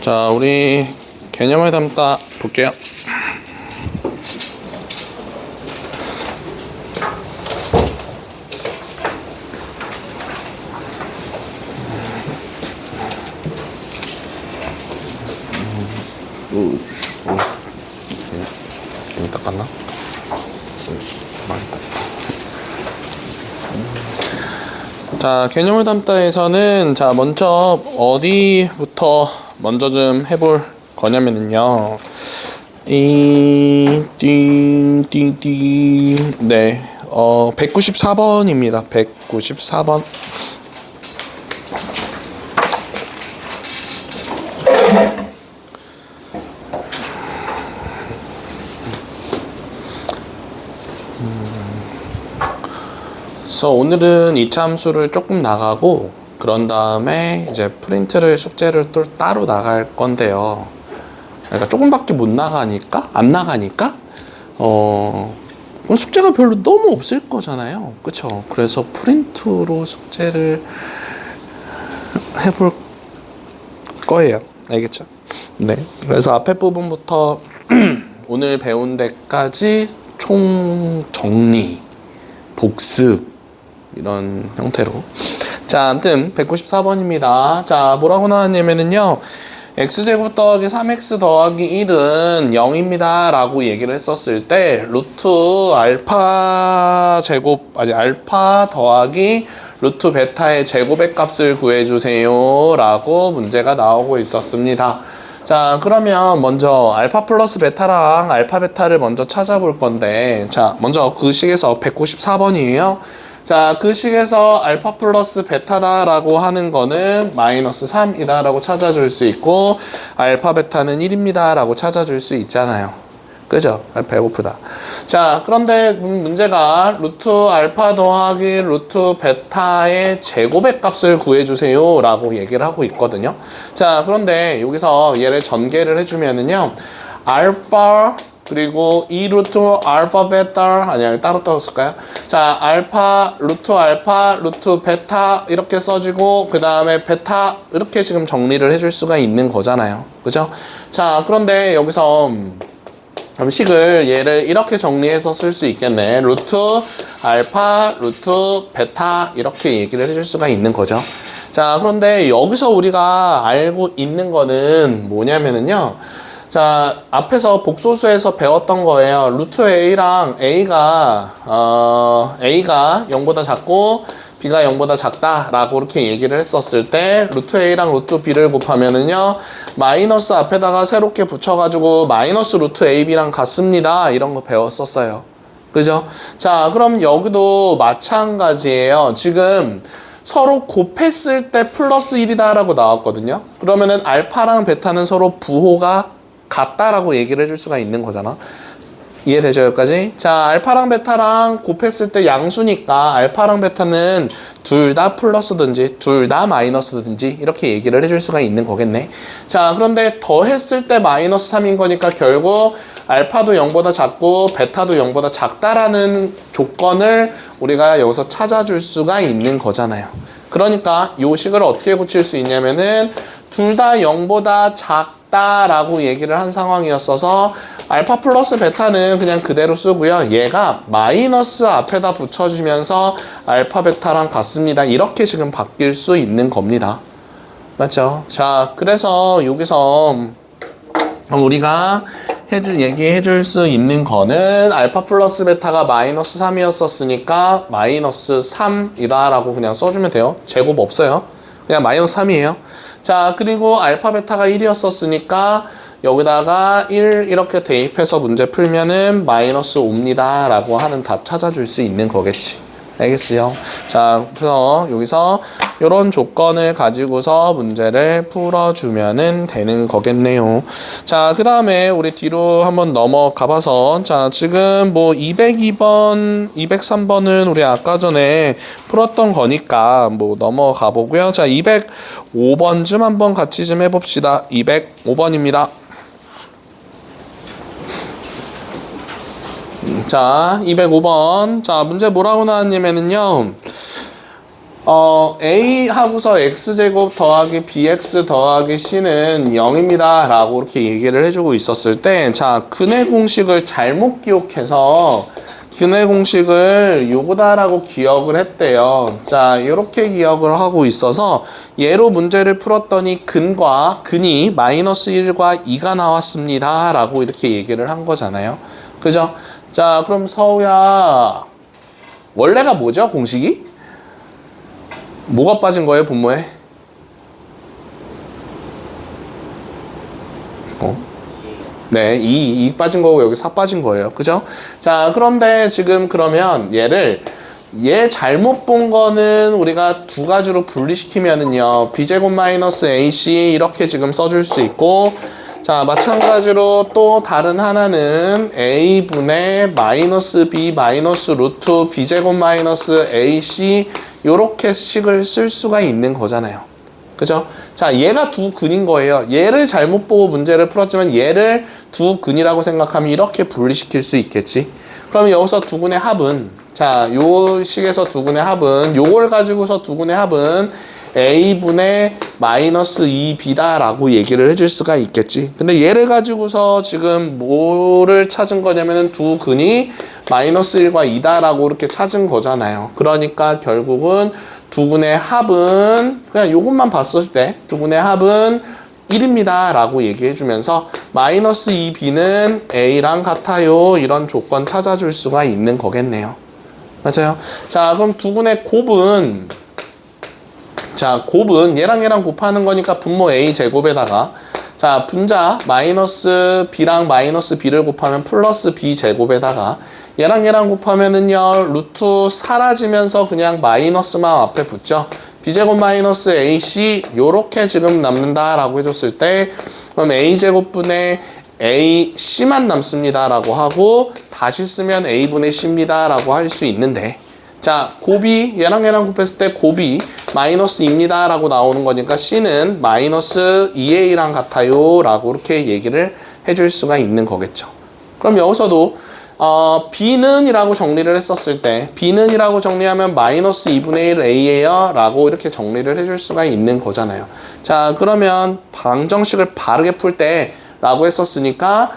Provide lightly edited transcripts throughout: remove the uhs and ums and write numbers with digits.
자, 우리 개념을 담다 볼게요. 여기 닦았나? 많이 닦았다. 자, 개념을 담다에서는 자, 먼저 어디부터 먼저 좀 해볼 거냐면은요. 네, 194번입니다. 194번. 그래서 오늘은 이차 함수를 조금 나가고 그런 다음에 이제 프린트를 숙제를 또 따로 나갈 건데요. 그러니까 조금밖에 못 나가니까 안 나가니까 숙제가 별로 너무 없을 거잖아요. 그쵸? 그래서 프린트로 숙제를 해볼 거예요. 알겠죠? 네. 그래서 앞에 부분부터 오늘 배운 데까지 총 정리, 복습 이런 형태로. 자, 아무튼 194번입니다. 자, 뭐라고 나왔냐면은요. x제곱 더하기 3x 더하기 1은 0입니다 라고 얘기를 했었을 때 루트 알파 제곱 아니 알파 더하기 루트 베타의 제곱의 값을 구해주세요 라고 문제가 나오고 있었습니다. 자, 그러면 먼저 알파 플러스 베타랑 알파 베타를 먼저 찾아볼 건데, 자, 먼저 그 식에서 194번이에요. 자, 그 식에서 알파 플러스 베타다라고 하는 거는 마이너스 3이다 라고 찾아줄 수 있고, 알파 베타는 1입니다 라고 찾아줄 수 있잖아요. 그죠? 배고프다. 자, 그런데 문제가 루트 알파 더하기 루트 베타의 제곱의 값을 구해주세요 라고 얘기를 하고 있거든요. 자, 그런데 여기서 얘를 전개를 해주면은요, 알파 그리고 이 루트 알파 베타 아니야 따로 쓸까요? 자, 알파 루트 베타 이렇게 써지고 그 다음에 베타 이렇게 지금 정리를 해줄 수가 있는 거잖아요. 그죠? 자, 그런데 여기서 식을 얘를 이렇게 정리해서 쓸 수 있겠네. 루트 알파 루트 베타 이렇게 얘기를 해줄 수가 있는 거죠. 자, 그런데 여기서 우리가 알고 있는 거는 뭐냐면은요, 자, 앞에서 복소수에서 배웠던 거예요. 루트 A랑 A가 0보다 작고 B가 0보다 작다라고 이렇게 얘기를 했었을 때 루트 A랑 루트 B를 곱하면은요, 마이너스 앞에다가 새롭게 붙여가지고 마이너스 루트 AB랑 같습니다. 이런 거 배웠었어요. 그죠? 자, 그럼 여기도 마찬가지예요. 지금 서로 곱했을 때 플러스 1이다 라고 나왔거든요. 그러면은 알파랑 베타는 서로 부호가 같다라고 얘기를 해줄 수가 있는 거잖아. 이해되죠, 여기까지? 자, 알파랑 베타랑 곱했을 때 양수니까 알파랑 베타는 둘 다 플러스든지 둘 다 마이너스든지 이렇게 얘기를 해줄 수가 있는 거겠네. 자, 그런데 더했을 때 마이너스 3인 거니까 결국 알파도 0보다 작고 베타도 0보다 작다라는 조건을 우리가 여기서 찾아줄 수가 있는 거잖아요. 그러니까 이 식을 어떻게 고칠 수 있냐면은 둘 다 0보다 작다라고 얘기를 한 상황이었어서 알파 플러스 베타는 그냥 그대로 쓰고요. 얘가 마이너스 앞에다 붙여주면서 알파 베타랑 같습니다. 이렇게 지금 바뀔 수 있는 겁니다. 맞죠? 자, 그래서 여기서 우리가 얘기해줄 수 있는 거는 알파 플러스 베타가 마이너스 3이었었으니까 마이너스 3이다 라고 그냥 써주면 돼요. 제곱 없어요. 그냥 마이너스 3이에요. 자, 그리고 알파 베타가 1이었었으니까 여기다가 1 이렇게 대입해서 문제 풀면은 마이너스 5입니다 라고 하는 답 찾아줄 수 있는 거겠지. 알겠어요? 자, 그래서 여기서 이런 조건을 가지고서 문제를 풀어주면은 되는 거겠네요. 자, 그 다음에 우리 뒤로 한번 넘어가 봐서, 자, 지금 뭐 202번, 203번은 우리 아까 전에 풀었던 거니까 뭐 넘어가 보고요. 자, 205번쯤 한번 같이 좀 해봅시다. 205번입니다. 자, 205번. 자, 문제 뭐라고 나왔냐면은요. A 하고서 x제곱 더하기 bx 더하기 c는 0입니다 라고 이렇게 얘기를 해주고 있었을 때, 자, 근의 공식을 잘못 기억해서 근의 공식을 요거다라고 기억을 했대요. 자, 이렇게 기억을 하고 있어서 얘로 문제를 풀었더니 근이 마이너스 1과 2가 나왔습니다 라고 이렇게 얘기를 한 거잖아요. 그죠? 자, 그럼 서우야, 원래가 뭐죠, 공식이? 뭐가 빠진 거예요, 분모에? 네, 2 빠진 거고 여기 4 빠진 거예요. 그죠? 자, 그런데 지금 그러면 얘 잘못 본 거는 우리가 두 가지로 분리시키면은요, b제곱 마이너스 ac 이렇게 지금 써줄 수 있고, 자, 마찬가지로 또 다른 하나는 a분의 마이너스 b 마이너스 루트 b제곱 마이너스 ac 요렇게 식을 쓸 수가 있는 거잖아요. 그죠? 자, 얘가 두 근인 거예요. 얘를 잘못 보고 문제를 풀었지만 얘를 두 근이라고 생각하면 이렇게 분리시킬 수 있겠지. 그럼 여기서 두 근의 합은, 자, 요 식에서 두 근의 합은, 요걸 가지고서 두 근의 합은 a분의 마이너스 2b다 라고 얘기를 해줄 수가 있겠지. 근데 얘를 가지고서 지금 뭐를 찾은 거냐면은 두 근이 마이너스 1과 2다 라고 이렇게 찾은 거잖아요. 그러니까 결국은 두 근의 합은, 그냥 요것만 봤을 때 두 근의 합은 1입니다 라고 얘기해 주면서 마이너스 2b는 a랑 같아요, 이런 조건 찾아줄 수가 있는 거겠네요. 맞아요. 자, 그럼 두 근의 곱은, 자, 곱은 얘랑 곱하는 거니까 분모 a 제곱에다가, 자, 분자 마이너스 b랑 마이너스 b를 곱하면 플러스 b 제곱에다가 얘랑 곱하면은요, 루트 사라지면서 그냥 마이너스만 앞에 붙죠. b제곱 마이너스 ac 요렇게 지금 남는다라고 해줬을 때, 그럼 a제곱분의 ac만 남습니다 라고 하고, 다시 쓰면 a분의 c입니다 라고 할 수 있는데, 자, 곱이 얘랑 곱했을 때 곱이 마이너스 2입니다 라고 나오는 거니까 c는 마이너스 2a랑 같아요 라고 이렇게 얘기를 해줄 수가 있는 거겠죠. 그럼 여기서도 b는 이라고 정리를 했었을 때, b는 이라고 정리하면 마이너스 2분의 1 a예요 라고 이렇게 정리를 해줄 수가 있는 거잖아요. 자, 그러면 방정식을 바르게 풀 때 라고 했었으니까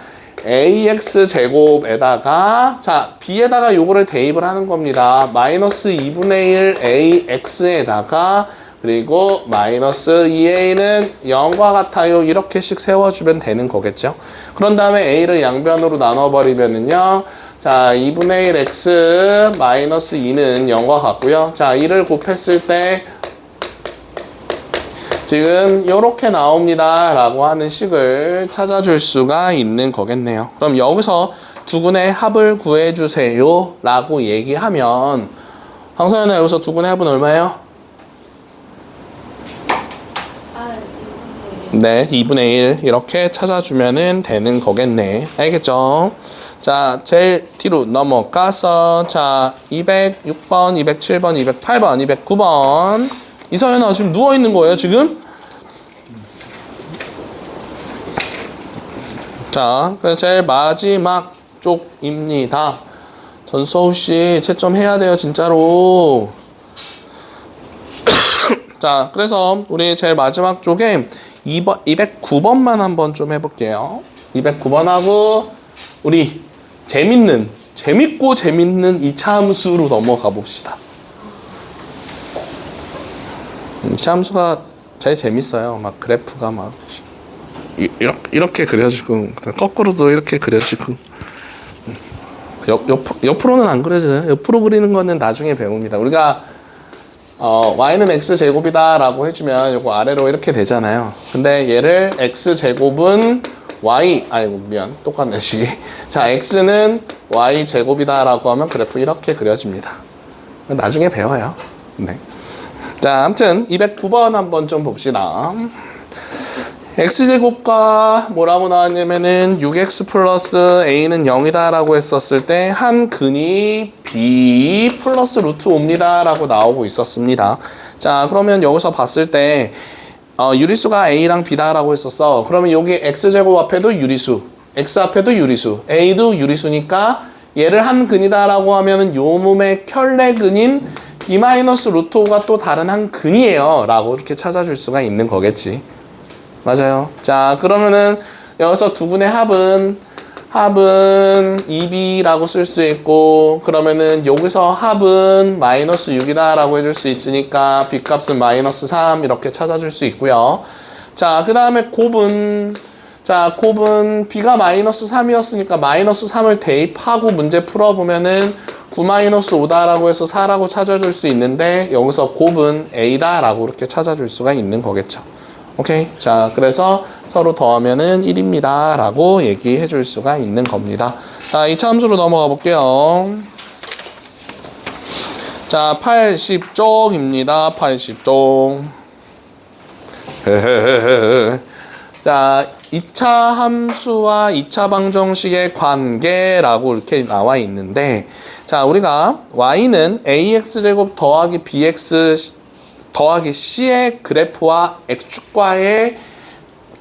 ax 제곱에다가, 자, b에다가 요거를 대입을 하는 겁니다. 마이너스 2분의 1 ax에다가, 그리고 마이너스 2a는 0과 같아요, 이렇게씩 세워주면 되는 거겠죠. 그런 다음에 a를 양변으로 나눠버리면은요, 자, 2분의 1 x 마이너스 2는 0과 같고요. 자, 2를 곱했을 때 지금 이렇게 나옵니다 라고 하는 식을 찾아줄 수가 있는 거겠네요. 그럼 여기서 두 근의 합을 구해주세요 라고 얘기하면, 황소연아, 여기서 두 근의 합은 얼마예요? 네, 2분의 1 이렇게 찾아주면 되는 거겠네. 알겠죠? 자, 제일 뒤로 넘어가서, 자, 206번, 207번, 208번, 209번. 이서연아, 지금 누워있는 거예요, 지금? 자, 그래서 제일 마지막 쪽입니다. 전서우씨, 채점 해야 돼요, 진짜로. 자, 그래서 우리 제일 마지막 쪽에 209번만 한번 좀 해볼게요. 209번하고, 우리 재밌고 재밌는 이차 함수로 넘어가 봅시다. 이차 함수가 제일 재밌어요. 막 그래프가 막 이렇게 그려지고, 거꾸로도 이렇게 그려지고, 옆으로는 안 그려져요. 옆으로 그리는 거는 나중에 배웁니다. 우리가 y는 x제곱이다 라고 해주면 요거 아래로 이렇게 되잖아요. 근데 얘를 x제곱은 똑같네, 식이. 자, x는 y제곱이다 라고 하면 그래프 이렇게 그려집니다. 나중에 배워요. 네. 자, 아무튼 209번 한번 좀 봅시다. x제곱과 뭐라고 나왔냐면은 6x 플러스 a는 0이다 라고 했었을 때 한 근이 b 플러스 루트 5입니다 라고 나오고 있었습니다. 자, 그러면 여기서 봤을 때 유리수가 a랑 b다 라고 했었어. 그러면 여기 x제곱 앞에도 유리수, x 앞에도 유리수, a도 유리수니까 얘를 한 근이다 라고 하면은 요 몸의 켤레근인 b 마이너스 루트 5가 또 다른 한 근이에요 라고 이렇게 찾아줄 수가 있는 거겠지. 맞아요. 자, 그러면은 여기서 두 분의 합은 2b라고 쓸 수 있고, 그러면은 여기서 합은 마이너스 6이다 라고 해줄 수 있으니까 b 값은 마이너스 3 이렇게 찾아줄 수 있고요. 자, 그 다음에 곱은 b가 마이너스 3이었으니까 마이너스 3을 대입하고 문제 풀어보면은 9 마이너스 5다 라고 해서 4라고 찾아줄 수 있는데, 여기서 곱은 a다 라고 이렇게 찾아줄 수가 있는 거겠죠. 오케이. 자, 그래서 서로 더하면은 1입니다 라고 얘기해 줄 수가 있는 겁니다. 자, 2차 함수로 넘어가 볼게요. 자, 80쪽입니다. 80쪽. 자, 2차 함수와 2차 방정식의 관계라고 이렇게 나와 있는데, 자, 우리가 y는 ax제곱 더하기 bx 더하기 c의 그래프와 x축과의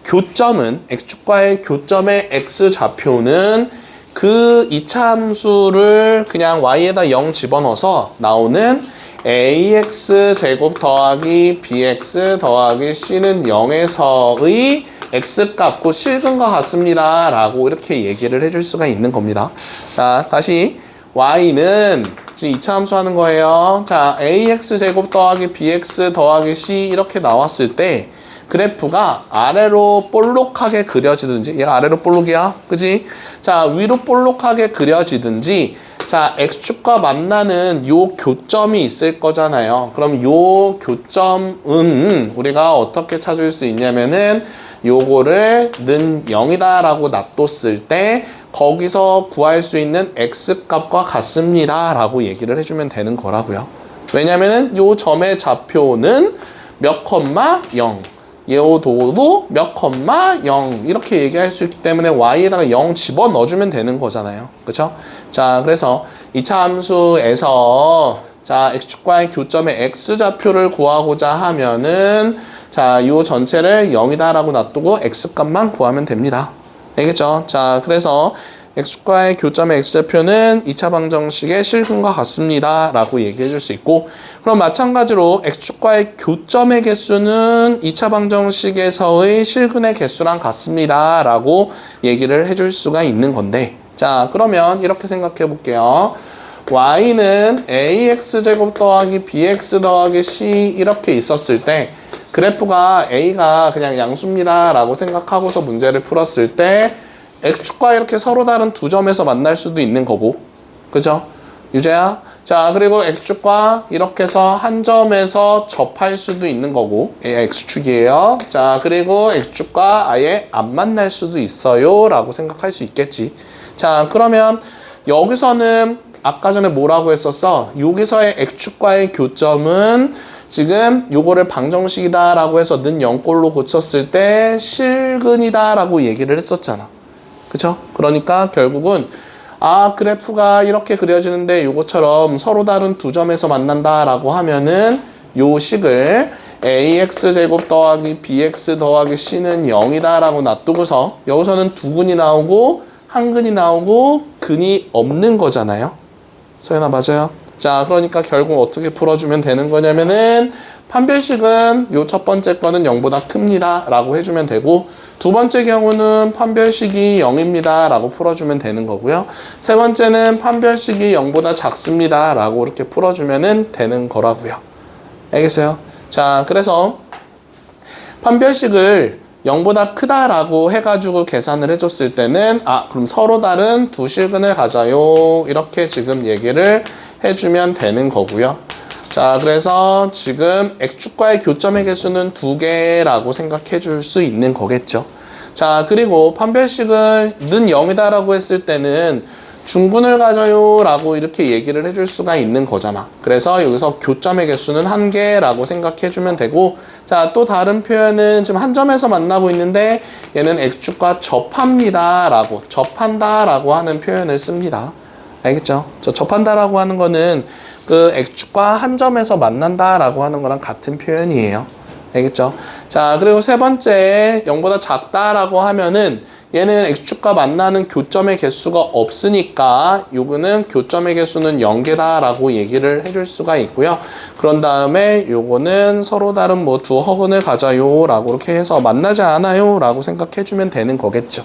교점은, x축과의 교점의 x좌표는 그 2차 함수를 그냥 y에다 0 집어넣어서 나오는 ax제곱 더하기 bx 더하기 c는 0에서의 x값과 실근과 같습니다 라고 이렇게 얘기를 해줄 수가 있는 겁니다. 자, 다시 y는 지금 2차 함수 하는 거예요. 자, ax제곱 더하기 bx 더하기 c 이렇게 나왔을 때 그래프가 아래로 볼록하게 그려지든지, 얘가 아래로 볼록이야, 그지? 자, 위로 볼록하게 그려지든지, 자, x축과 만나는 요 교점이 있을 거잖아요. 그럼 요 교점은 우리가 어떻게 찾을 수 있냐면은 요거를 는 0이다 라고 놔뒀을 때 거기서 구할 수 있는 x값과 같습니다 라고 얘기를 해주면 되는 거라고요. 왜냐면은 요 점의 좌표는 몇 컴마 0, 요 도도 몇 컴마 0 이렇게 얘기할 수 있기 때문에 y에다가 0 집어넣어주면 되는 거잖아요. 그쵸? 자, 그래서 2차 함수에서 자, x축과의 교점의 x좌표를 구하고자 하면은 자, 요 전체를 0이다 라고 놔두고 x값만 구하면 됩니다. 알겠죠? 자, 그래서 x축과의 교점의 x좌표는 2차 방정식의 실근과 같습니다 라고 얘기해 줄 수 있고, 그럼 마찬가지로 x축과의 교점의 개수는 2차 방정식에서의 실근의 개수랑 같습니다 라고 얘기를 해줄 수가 있는 건데, 자, 그러면 이렇게 생각해 볼게요. y는 ax제곱 더하기 bx 더하기 c 이렇게 있었을 때 그래프가 a가 그냥 양수입니다 라고 생각하고서 문제를 풀었을 때 x축과 이렇게 서로 다른 두 점에서 만날 수도 있는 거고, 그죠? 유재야? 자, 그리고 x축과 이렇게 해서 한 점에서 접할 수도 있는 거고, x축이에요. 자, 그리고 x축과 아예 안 만날 수도 있어요 라고 생각할 수 있겠지. 자, 그러면 여기서는 아까 전에 뭐라고 했었어? 여기서의 x축과의 교점은 지금 요거를 방정식이다 라고 해서 는 0꼴로 고쳤을 때 실근이다 라고 얘기를 했었잖아. 그쵸? 그러니까 결국은 그래프가 이렇게 그려지는데 요거처럼 서로 다른 두 점에서 만난다 라고 하면은 요 식을 ax제곱 더하기 bx 더하기 c는 0이다 라고 놔두고서 여기서는 두 근이 나오고 한 근이 나오고 근이 없는 거잖아요. 서연아, 맞아요? 자, 그러니까 결국 어떻게 풀어주면 되는 거냐면은 판별식은 요 첫 번째 거는 0보다 큽니다 라고 해주면 되고, 두 번째 경우는 판별식이 0입니다 라고 풀어주면 되는 거고요. 세 번째는 판별식이 0보다 작습니다 라고 이렇게 풀어주면 되는 거라고요. 알겠어요? 자, 그래서 판별식을 0보다 크다라고 해가지고 계산을 해줬을 때는 그럼 서로 다른 두 실근을 가져요 이렇게 지금 얘기를 해주면 되는 거고요. 자, 그래서 지금 x축과의 교점의 개수는 2개라고 생각해 줄 수 있는 거겠죠. 자, 그리고 판별식을 는 0이다 라고 했을 때는 중근을 가져요 라고 이렇게 얘기를 해줄 수가 있는 거잖아. 그래서 여기서 교점의 개수는 1개라고 생각해 주면 되고, 자, 또 다른 표현은 지금 한 점에서 만나고 있는데 얘는 x축과 접합니다 라고, 접한다 라고 하는 표현을 씁니다. 알겠죠? 접한다 라고 하는 거는 그 x축과 한 점에서 만난다 라고 하는 거랑 같은 표현이에요. 알겠죠? 자, 그리고 세 번째 0보다 작다 라고 하면은 얘는 x축과 만나는 교점의 개수가 없으니까 요거는 교점의 개수는 0개다 라고 얘기를 해줄 수가 있고요. 그런 다음에 요거는 서로 다른 뭐 두 허근을 가져요 라고 이렇게 해서 만나지 않아요 라고 생각해주면 되는 거겠죠.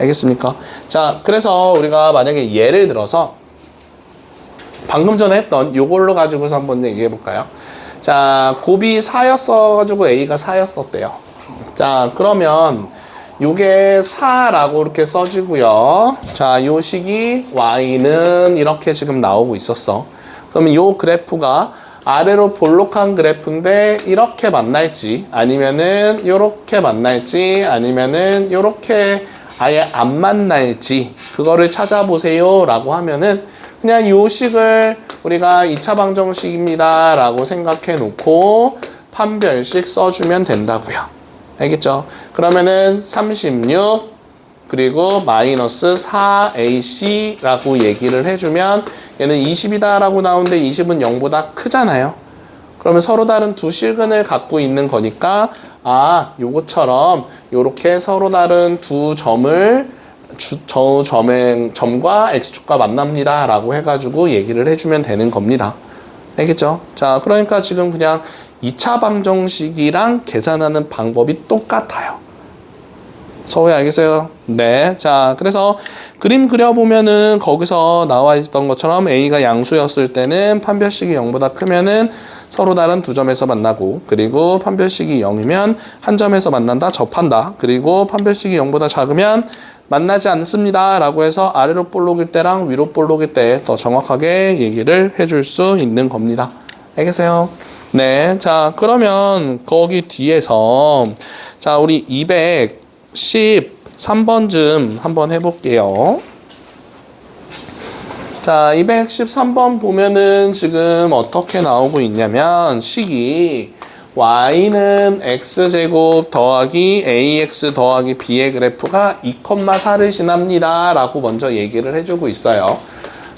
알겠습니까? 자, 그래서 우리가 만약에 예를 들어서 방금 전에 했던 요걸로 가지고서 한번 얘기해 볼까요? 자, 곱이 4였어가지고 A가 4였었대요. 자, 그러면 요게 4라고 이렇게 써지고요. 자, 요 식이 Y는 이렇게 지금 나오고 있었어. 그러면 요 그래프가 아래로 볼록한 그래프인데 이렇게 만날지 아니면은 요렇게 만날지 아니면은 요렇게 아예 안 만날지 그거를 찾아보세요 라고 하면은 그냥 요 식을 우리가 2차 방정식입니다 라고 생각해 놓고 판별식 써주면 된다고요. 알겠죠? 그러면은 36 그리고 마이너스 4ac 라고 얘기를 해주면 얘는 20이다 라고 나오는데 20은 0보다 크잖아요. 그러면 서로 다른 두 실근을 갖고 있는 거니까 아, 요것처럼 요렇게 서로 다른 두 점을 저 점과 x축과 만납니다 라고 해가지고 얘기를 해주면 되는 겁니다. 알겠죠? 자, 그러니까 지금 그냥 2차 방정식이랑 계산하는 방법이 똑같아요. 서우야 알겠어요? 네. 자, 그래서 그림 그려보면은 거기서 나와 있던 것처럼 A가 양수였을 때는 판별식이 0보다 크면은 서로 다른 두 점에서 만나고, 그리고 판별식이 0이면 한 점에서 만난다, 접한다. 그리고 판별식이 0보다 작으면 만나지 않습니다 라고 해서 아래로 볼록일 때랑 위로 볼록일 때 더 정확하게 얘기를 해줄 수 있는 겁니다. 알겠어요? 네. 자, 그러면 거기 뒤에서 자, 우리 213번쯤 한번 해볼게요. 자, 213번 보면은 지금 어떻게 나오고 있냐면 식이 y는 x제곱 더하기 ax 더하기 b의 그래프가 2,4를 지납니다 라고 먼저 얘기를 해주고 있어요.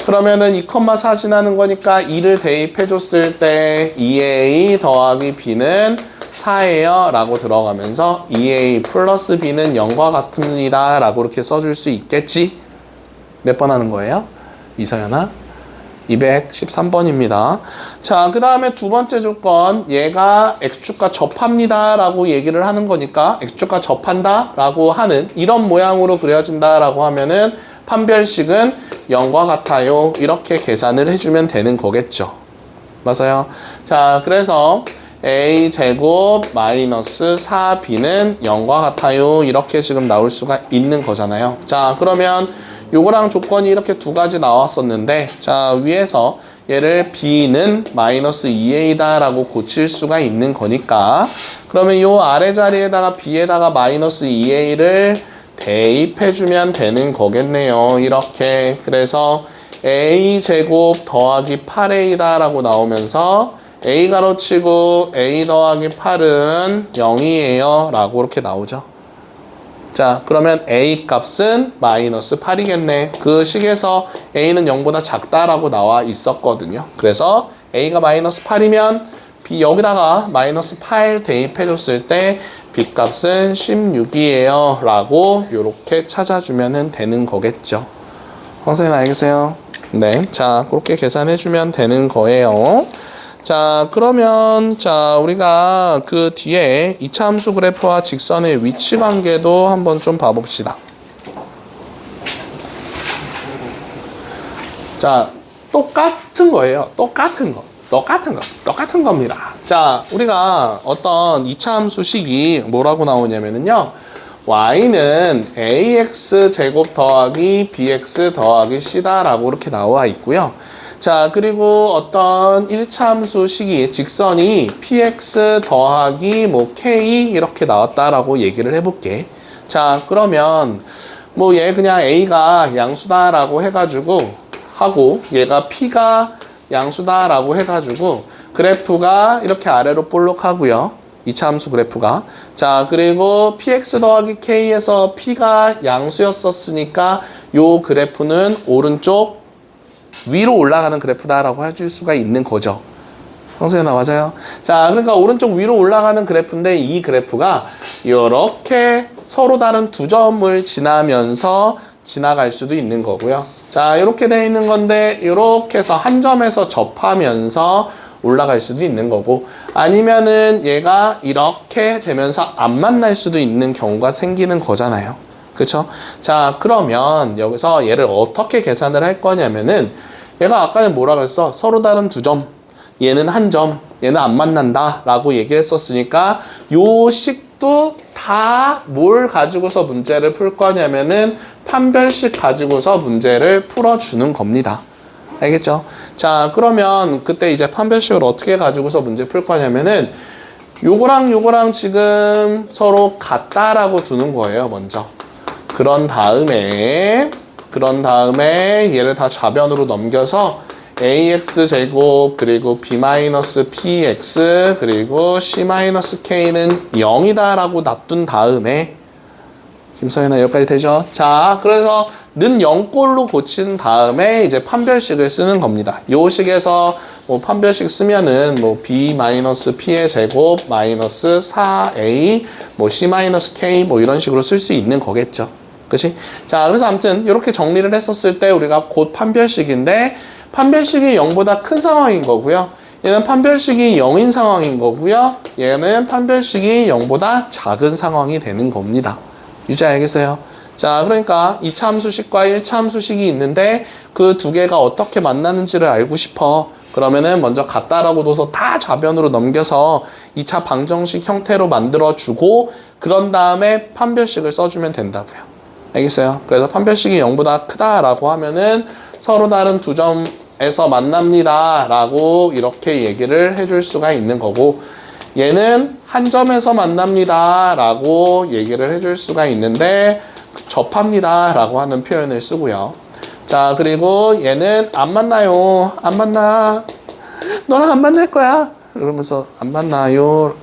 그러면은 2,4 지나는 거니까 2를 대입해 줬을 때 2a 더하기 b는 4예요 라고 들어가면서 2a 플러스 b는 0과 같습니다 라고 이렇게 써줄 수 있겠지? 몇 번 하는 거예요? 이서연아? 213번입니다. 자, 그 다음에 두 번째 조건, 얘가 x축과 접합니다 라고 얘기를 하는 거니까 x축과 접한다 라고 하는 이런 모양으로 그려진다 라고 하면은 판별식은 0과 같아요. 이렇게 계산을 해주면 되는 거겠죠. 맞아요. 자, 그래서 a제곱 마이너스 4b는 0과 같아요. 이렇게 지금 나올 수가 있는 거잖아요. 자, 그러면 요거랑 조건이 이렇게 두 가지 나왔었는데, 자, 위에서 얘를 b는 마이너스 2a다 라고 고칠 수가 있는 거니까, 그러면 요 아래 자리에다가 b에다가 마이너스 2a를 대입해주면 되는 거겠네요. 이렇게. 그래서 a제곱 더하기 8a다 라고 나오면서 a 가로치고 a 더하기 8은 0이에요 라고 이렇게 나오죠. 자, 그러면 a 값은 마이너스 8이겠네. 그 식에서 a는 0보다 작다라고 나와 있었거든요. 그래서 a가 마이너스 8이면 b 여기다가 마이너스 8 대입해줬을 때 b 값은 16이에요 라고 이렇게 찾아주면 되는 거겠죠. 선생님 알겠어요? 네. 자, 그렇게 계산해주면 되는 거예요. 자, 그러면 자, 우리가 그 뒤에 2차 함수 그래프와 직선의 위치 관계도 한번 좀 봐봅시다. 자, 똑같은 거예요. 똑같은 겁니다. 자, 우리가 어떤 2차 함수식이 뭐라고 나오냐면요. y는 ax 제곱 더하기 bx 더하기 c다 라고 이렇게 나와 있고요. 자, 그리고 어떤 1차 함수 식이 직선이 px 더하기 뭐 k 이렇게 나왔다라고 얘기를 해볼게. 자, 그러면 뭐 얘 그냥 a가 양수다라고 해가지고 하고 얘가 p가 양수다라고 해가지고 그래프가 이렇게 아래로 볼록하고요. 2차 함수 그래프가. 자, 그리고 px 더하기 k에서 p가 양수였었으니까 요 그래프는 오른쪽 위로 올라가는 그래프다라고 해줄 수가 있는 거죠. 형수연아 맞아요. 자, 그러니까 오른쪽 위로 올라가는 그래프인데 이 그래프가 이렇게 서로 다른 두 점을 지나면서 지나갈 수도 있는 거고요. 자, 이렇게 돼 있는 건데 이렇게 해서 한 점에서 접하면서 올라갈 수도 있는 거고, 아니면은 얘가 이렇게 되면서 안 만날 수도 있는 경우가 생기는 거잖아요. 그쵸? 자, 그러면 여기서 얘를 어떻게 계산을 할 거냐면은, 얘가 아까는 뭐라 그랬어? 서로 다른 두 점, 얘는 한 점, 얘는 안 만난다 라고 얘기했었으니까 요 식도 다 뭘 가지고서 문제를 풀 거냐면은 판별식 가지고서 문제를 풀어주는 겁니다. 알겠죠? 자, 그러면 그때 이제 판별식을 어떻게 가지고서 문제 풀 거냐면은 요거랑 요거랑 지금 서로 같다라고 두는 거예요, 먼저. 그런 다음에 얘를 다 좌변으로 넘겨서 ax 제곱 그리고 b-px 그리고 c-k는 0이다 라고 놔둔 다음에, 김서연아 여기까지 되죠? 자, 그래서 는 0꼴로 고친 다음에 이제 판별식을 쓰는 겁니다. 요 식에서 뭐 판별식 쓰면은 뭐 b-p의 제곱 마이너스 4a 뭐 c-k 뭐 이런 식으로 쓸 수 있는 거겠죠. 그치? 자, 그래서 아무튼 이렇게 정리를 했었을 때 우리가 곧 판별식인데, 판별식이 0보다 큰 상황인 거고요. 얘는 판별식이 0인 상황인 거고요. 얘는 판별식이 0보다 작은 상황이 되는 겁니다. 유지 알겠어요? 자, 그러니까 2차 함수식과 1차 함수식이 있는데 그 두 개가 어떻게 만나는지를 알고 싶어. 그러면은 먼저 같다라고 둬서 다 좌변으로 넘겨서 2차 방정식 형태로 만들어주고 그런 다음에 판별식을 써주면 된다고요. 알겠어요? 그래서 판별식이 0보다 크다라고 하면은 서로 다른 두 점에서 만납니다 라고 이렇게 얘기를 해줄 수가 있는 거고, 얘는 한 점에서 만납니다 라고 얘기를 해줄 수가 있는데 접합니다 라고 하는 표현을 쓰고요. 자, 그리고 얘는 안 만나요, 안 만나, 너랑 안 만날 거야 그러면서 안 만나요.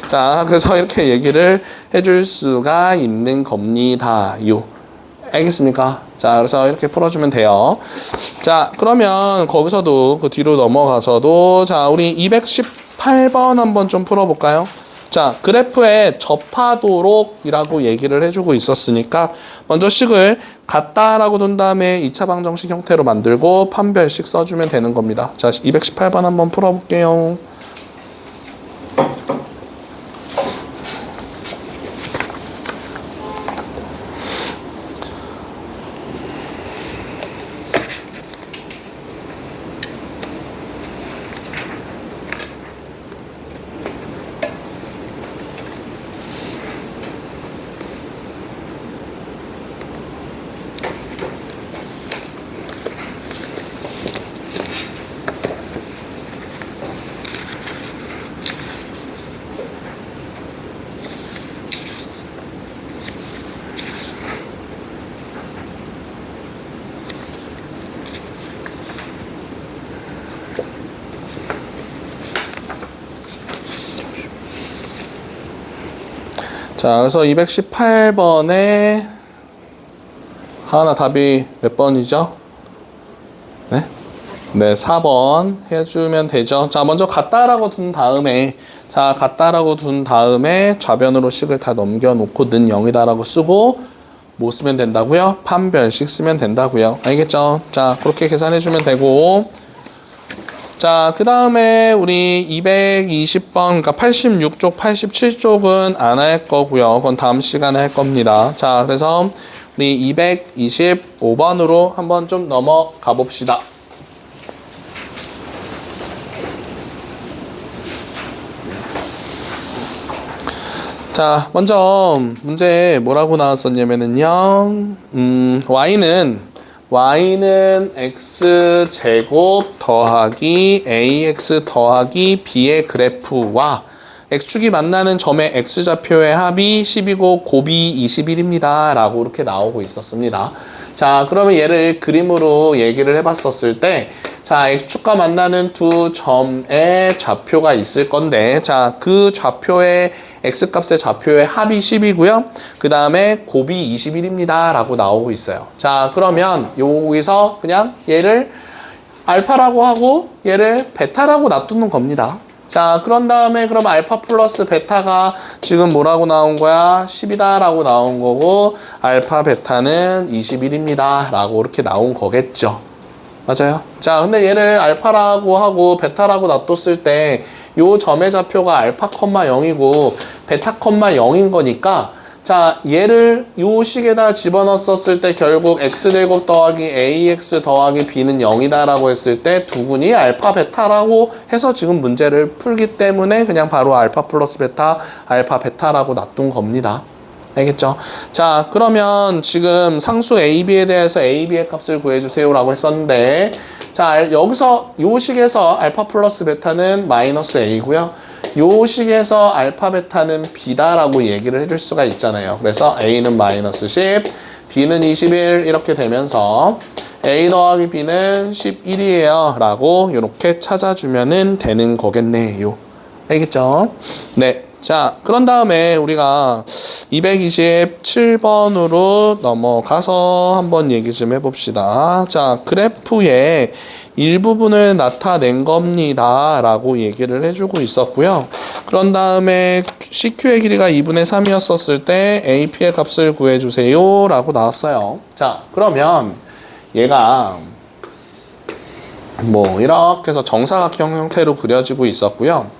자, 그래서 이렇게 얘기를 해줄 수가 있는 겁니다. 알겠습니까? 자, 그래서 이렇게 풀어주면 돼요. 자, 그러면 거기서도 그 뒤로 넘어가서도, 자, 우리 218번 한번 좀 풀어볼까요? 자, 그래프에 접하도록이라고 얘기를 해주고 있었으니까 먼저 식을 같다라고 둔 다음에 2차 방정식 형태로 만들고 판별식 써주면 되는 겁니다. 자, 218번 한번 풀어볼게요. 자, 그래서 218번에 하나 답이 몇 번이죠? 네? 네, 4번 해주면 되죠. 자, 먼저 같다라고 둔 다음에, 자, 같다라고 둔 다음에 좌변으로 식을 다 넘겨놓고 는 0이다라고 쓰고 뭐 쓰면 된다고요? 판별식 쓰면 된다고요. 알겠죠? 자, 그렇게 계산해주면 되고, 자, 그 다음에 우리 220번, 그러니까 86쪽, 87쪽은 안 할 거고요. 그건 다음 시간에 할 겁니다. 자, 그래서 우리 225번으로 한번 좀 넘어가 봅시다. 자, 먼저 문제 뭐라고 나왔었냐면은요, y는 x제곱 더하기 ax 더하기 b의 그래프와 x축이 만나는 점의 x좌표의 합이 10이고 곱이 21입니다 라고 이렇게 나오고 있었습니다. 자, 그러면 얘를 그림으로 얘기를 해봤었을 때, 자, x축과 만나는 두 점의 좌표가 있을 건데, 자, 그 좌표의 x값의 좌표의 합이 10이고요. 그 다음에 곱이 21입니다 라고 나오고 있어요. 자, 그러면 여기서 그냥 얘를 알파라고 하고 얘를 베타라고 놔두는 겁니다. 자, 그런 다음에 그럼 알파 플러스 베타가 지금 뭐라고 나온 거야? 10이다 라고 나온 거고 알파 베타는 21입니다 라고 이렇게 나온 거겠죠. 맞아요. 자, 근데 얘를 알파라고 하고 베타라고 놔뒀을 때 요 점의 좌표가 알파, 0이고 베타, 0인 거니까 자, 얘를 요 식에다 집어넣었을 때 결국 x제곱 더하기 ax 더하기 b는 0이다 라고 했을 때 두근이 알파, 베타라고 해서 지금 문제를 풀기 때문에 그냥 바로 알파 플러스 베타, 알파, 베타라고 놔둔 겁니다. 알겠죠? 자, 그러면 지금 상수 AB에 대해서 AB의 값을 구해주세요 라고 했었는데 자, 여기서 요 식에서 알파 플러스 베타는 마이너스 A고요. 요 식에서 알파 베타는 B다라고 얘기를 해줄 수가 있잖아요. 그래서 A는 마이너스 10, B는 21 이렇게 되면서 A 더하기 B는 11이에요 라고 이렇게 찾아주면은 되는 거겠네요. 알겠죠? 네. 자, 그런 다음에 우리가 227번으로 넘어가서 한번 얘기 좀 해봅시다. 자, 그래프의 일부분을 나타낸 겁니다 라고 얘기를 해주고 있었고요. 그런 다음에 CQ의 길이가 2분의 3이었었을 때 AP의 값을 구해주세요 라고 나왔어요. 자, 그러면 얘가 뭐 이렇게 해서 정사각형 형태로 그려지고 있었고요.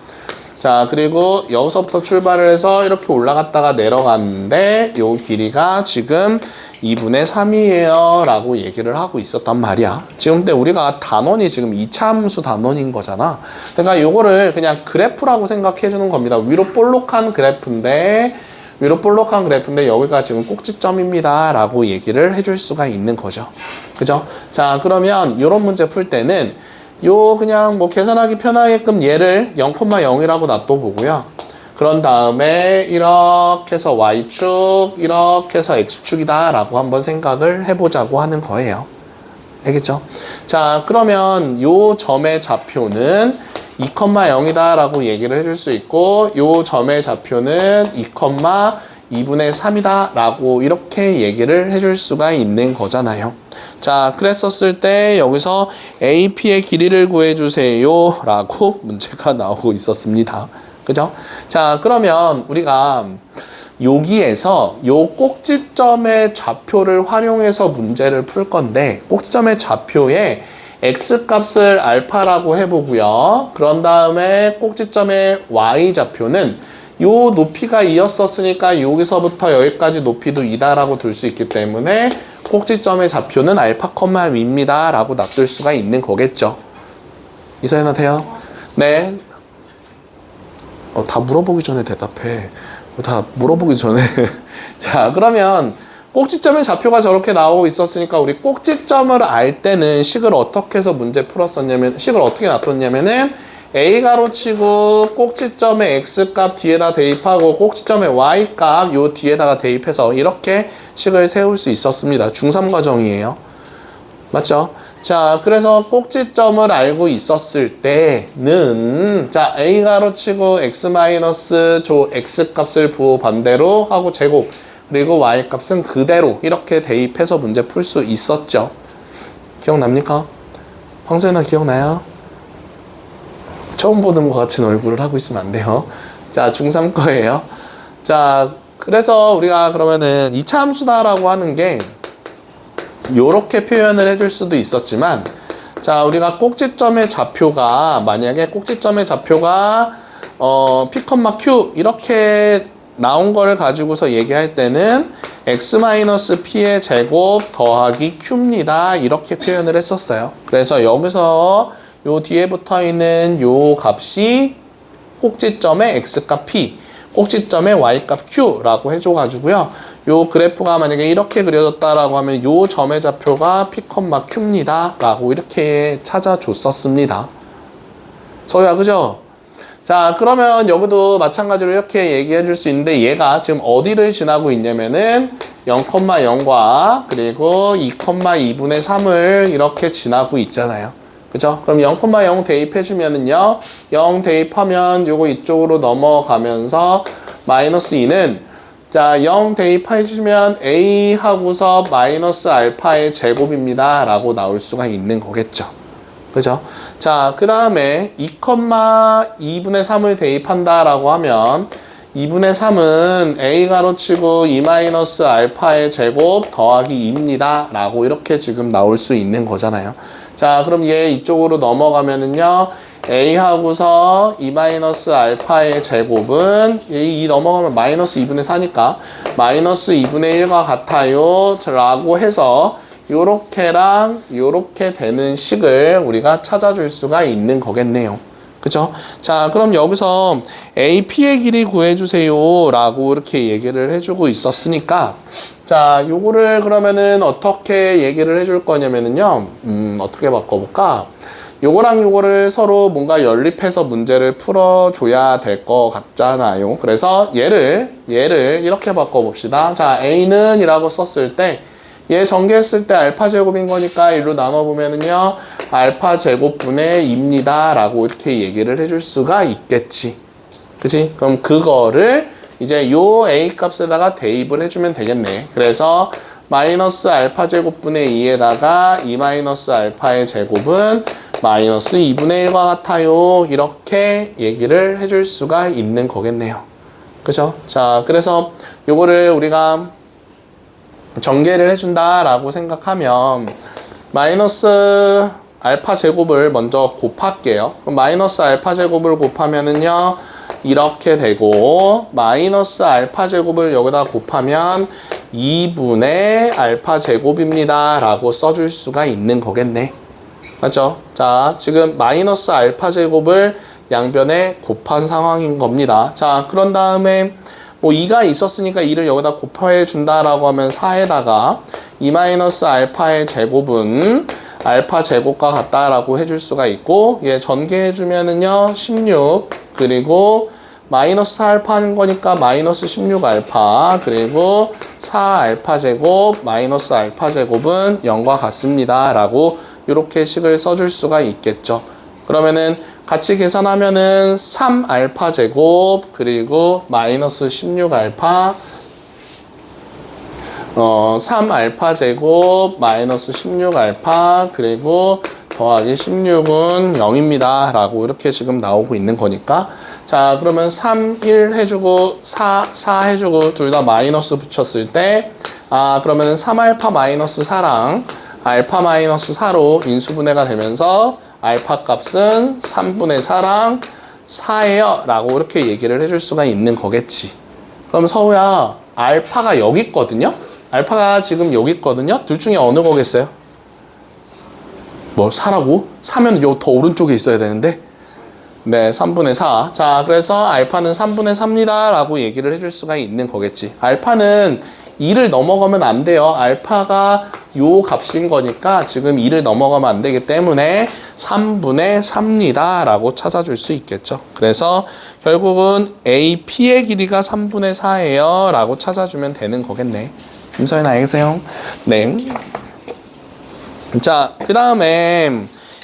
자, 그리고 여기서부터 출발을 해서 이렇게 올라갔다가 내려갔는데 요 길이가 지금 2분의 3이에요 라고 얘기를 하고 있었단 말이야. 지금 근데 우리가 단원이 지금 이차함수 단원인 거잖아. 그러니까 요거를 그냥 그래프라고 생각해 주는 겁니다. 위로 볼록한 그래프인데 여기가 지금 꼭지점입니다 라고 얘기를 해줄 수가 있는 거죠. 그죠? 자, 그러면 요런 문제 풀 때는 요 그냥 뭐 계산하기 편하게끔 얘를 0,0이라고 놔둬보고요. 그런 다음에 이렇게 해서 Y축, 이렇게 해서 X축이다 라고 한번 생각을 해보자고 하는 거예요. 알겠죠? 자, 그러면 요 점의 좌표는 2,0이다 라고 얘기를 해줄 수 있고 요 점의 좌표는 2,2분의 3이다 라고 이렇게 얘기를 해줄 수가 있는 거잖아요. 자, 그랬었을 때 여기서 AP의 길이를 구해주세요 라고 문제가 나오고 있었습니다. 그죠? 자, 그러면 우리가 여기에서 요 꼭지점의 좌표를 활용해서 문제를 풀 건데 꼭지점의 좌표에 X값을 알파라고 해보고요. 그런 다음에 꼭지점의 Y좌표는 요 높이가 2였었으니까 여기서부터 여기까지 높이도 2다라고 둘 수 있기 때문에 꼭지점의 좌표는 알파, V입니다 라고 놔둘 수가 있는 거겠죠. 이사연아 돼요? 네. 다 물어보기 전에 대답해. 다 물어보기 전에. 자, 그러면 꼭지점의 좌표가 저렇게 나오고 있었으니까 우리 꼭지점을 알 때는 식을 어떻게 해서 문제 풀었었냐면 식을 어떻게 놔뒀냐면은 A 가로치고 꼭지점의 X값 뒤에다 대입하고 꼭지점의 Y값 요 뒤에다가 대입해서 이렇게 식을 세울 수 있었습니다. 중3 과정이에요. 맞죠? 자, 그래서 꼭지점을 알고 있었을 때는 자, A 가로치고 X 마이너스 조 X값을 부호 반대로 하고 제곱 그리고 Y값은 그대로 이렇게 대입해서 문제 풀 수 있었죠. 기억납니까? 황소연아 기억나요? 처음 보는 것 같은 얼굴을 하고 있으면 안 돼요. 자, 중3 거예요. 자, 그래서 우리가 그러면은 2차 함수다라고 하는 게 요렇게 표현을 해줄 수도 있었지만 자, 우리가 꼭지점의 좌표가 만약에 꼭지점의 좌표가 P, Q 이렇게 나온 걸 가지고서 얘기할 때는 X-P의 제곱 더하기 Q입니다. 이렇게 표현을 했었어요. 그래서 여기서 요 뒤에 붙어 있는 요 값이 꼭지점의 X값 P, 꼭지점의 Y값 Q라고 해줘가지고요. 요 그래프가 만약에 이렇게 그려졌다라고 하면 요 점의 좌표가 P, Q입니다. 라고 이렇게 찾아줬었습니다. 서우야, 그죠? 자, 그러면 여기도 마찬가지로 이렇게 얘기해 줄 수 있는데 얘가 지금 어디를 지나고 있냐면은 0,0과 그리고 2,2분의 3을 이렇게 지나고 있잖아요. 그죠? 그럼 0,0 대입해주면은요, 0 대입하면 요거 이쪽으로 넘어가면서 마이너스 2는 자, 0 대입해주면 A 하고서 마이너스 알파의 제곱입니다. 라고 나올 수가 있는 거겠죠. 그죠? 자, 그 다음에 2,2분의 3을 대입한다라고 하면 2분의 3은 a 가로치고 2 마이너스 알파의 제곱 더하기 2입니다. 라고 이렇게 지금 나올 수 있는 거잖아요. 자, 그럼 얘 이쪽으로 넘어가면은요. a 하고서 2 마이너스 알파의 제곱은 이 넘어가면 마이너스 2분의 4니까 마이너스 2분의 1과 같아요. 라고 해서 요렇게랑 요렇게 되는 식을 우리가 찾아줄 수가 있는 거겠네요. 그죠? 자, 그럼 여기서 AP의 길이 구해주세요 라고 이렇게 얘기를 해주고 있었으니까 자, 요거를 그러면은 어떻게 얘기를 해줄 거냐면은요 어떻게 바꿔볼까? 요거랑 요거를 서로 뭔가 연립해서 문제를 풀어줘야 될 것 같잖아요. 그래서 얘를 이렇게 바꿔봅시다. 자, A는 이라고 썼을 때 얘 전개했을 때 알파 제곱인 거니까 일로 나눠보면은요 알파 제곱분의 2입니다 라고 이렇게 얘기를 해줄 수가 있겠지. 그치? 그럼 그거를 이제 요 A 값에다가 대입을 해주면 되겠네. 그래서 마이너스 알파 제곱분의 2에다가 2 마이너스 알파의 제곱은 마이너스 2분의 1과 같아요. 이렇게 얘기를 해줄 수가 있는 거겠네요. 그죠? 자, 그래서 요거를 우리가 전개를 해준다라고 생각하면 마이너스 알파 제곱을 먼저 곱할게요. 그럼 마이너스 알파 제곱을 곱하면은요 이렇게 되고 마이너스 알파 제곱을 여기다 곱하면 2분의 알파 제곱입니다 라고 써줄 수가 있는 거겠네. 맞죠? 자, 지금 마이너스 알파 제곱을 양변에 곱한 상황인 겁니다. 자, 그런 다음에 뭐 2가 있었으니까 2를 여기다 곱해 준다라고 하면 4에다가 2 마이너스 알파의 제곱은 알파 제곱과 같다라고 해줄 수가 있고 얘 전개해 주면은요 16 그리고 마이너스 4 알파 하는 거니까 마이너스 16 알파 그리고 4 알파 제곱 마이너스 알파 제곱은 0과 같습니다 라고 이렇게 식을 써줄 수가 있겠죠. 그러면은 같이 계산하면은 3 알파 제곱 그리고 마이너스 16 알파 3 알파 제곱 마이너스 16 알파 그리고 더하기 16은 0입니다 라고 이렇게 지금 나오고 있는 거니까 자 그러면 3, 1 해주고 4 해주고 둘 다 마이너스 붙였을 때 그러면은 3 알파 마이너스 4랑 알파 마이너스 4로 인수분해가 되면서 알파 값은 3분의 4랑 4예요 라고 이렇게 얘기를 해줄 수가 있는 거겠지. 그럼 서우야 알파가 여기 있거든요. 알파가 지금 여기 있거든요. 둘 중에 어느 거겠어요? 뭐 4라고? 4면 요 더 오른쪽에 있어야 되는데 네 3분의 4. 자 그래서 알파는 3분의 4입니다 라고 얘기를 해줄 수가 있는 거겠지. 알파는 2를 넘어가면 안 돼요. 알파가 요 값인 거니까 지금 2를 넘어가면 안 되기 때문에 3분의 3입니다 라고 찾아줄 수 있겠죠. 그래서 결국은 AP의 길이가 3분의 4예요 라고 찾아주면 되는 거겠네. 김서연 알겠어요? 네. 자, 그 다음에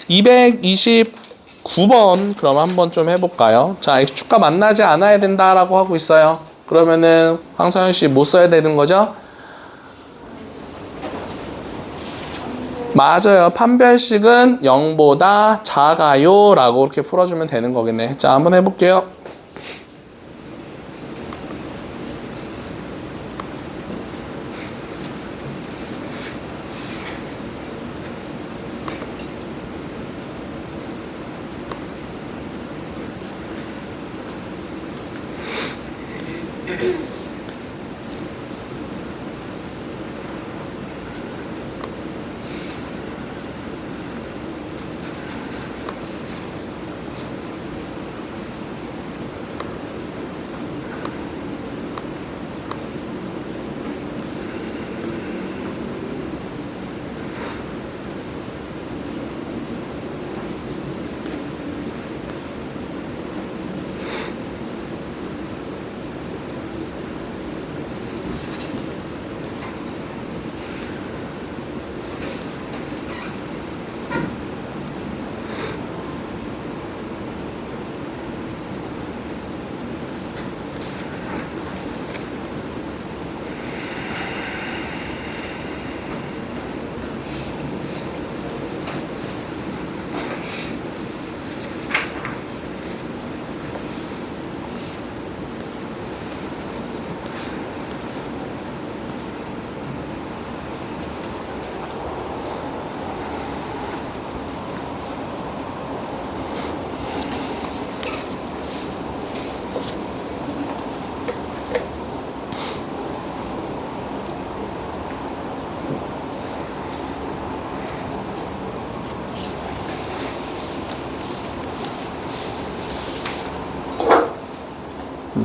229번 그럼 한번 좀 해볼까요? 자, X축과 만나지 않아야 된다라고 하고 있어요. 그러면은 황서연 씨 뭐 써야 되는 거죠? 맞아요. 판별식은 0보다 작아요 라고 이렇게 풀어주면 되는 거겠네. 자, 한번 해볼게요.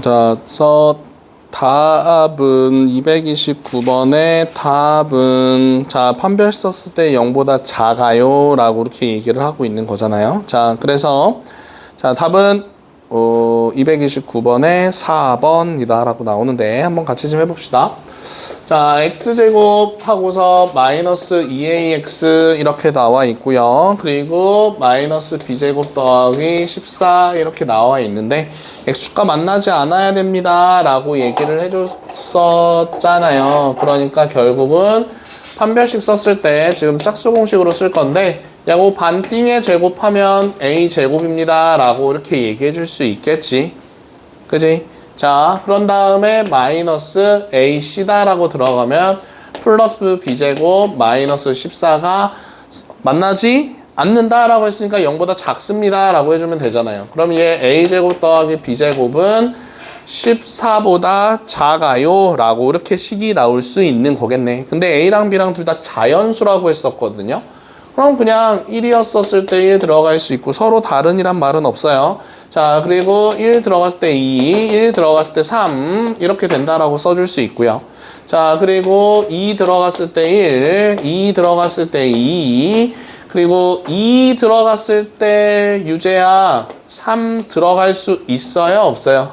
자, 답은 229번의 답은 자, 판별 썼을 때 0보다 작아요 라고 이렇게 얘기를 하고 있는 거잖아요. 자, 그래서 자, 답은 229번에 4번이다 라고 나오는데 한번 같이 좀 해봅시다. 자, x제곱 하고서 마이너스 2ax 이렇게 나와 있고요. 그리고 마이너스 b제곱 더하기 14 이렇게 나와 있는데 x축과 만나지 않아야 됩니다 라고 얘기를 해줬었잖아요. 그러니까 결국은 판별식 썼을 때 지금 짝수 공식으로 쓸 건데 야구 반띵에 제곱하면 a제곱입니다 라고 이렇게 얘기해 줄 수 있겠지. 그지? 자, 그런 다음에 마이너스 ac다 라고 들어가면 플러스 b제곱 마이너스 14가 만나지 않는다 라고 했으니까 0보다 작습니다 라고 해주면 되잖아요. 그럼 얘 a제곱 더하기 b제곱은 14보다 작아요 라고 이렇게 식이 나올 수 있는 거겠네. 근데 a랑 b랑 둘 다 자연수라고 했었거든요. 그럼 그냥 1이었었을 때 1 들어갈 수 있고 서로 다른이란 말은 없어요. 자, 그리고 1 들어갔을 때 2, 1 들어갔을 때 3 이렇게 된다라고 써줄 수 있고요. 자, 그리고 2 들어갔을 때 1, 2 들어갔을 때 2, 그리고 2 들어갔을 때 유재야 3 들어갈 수 있어요? 없어요?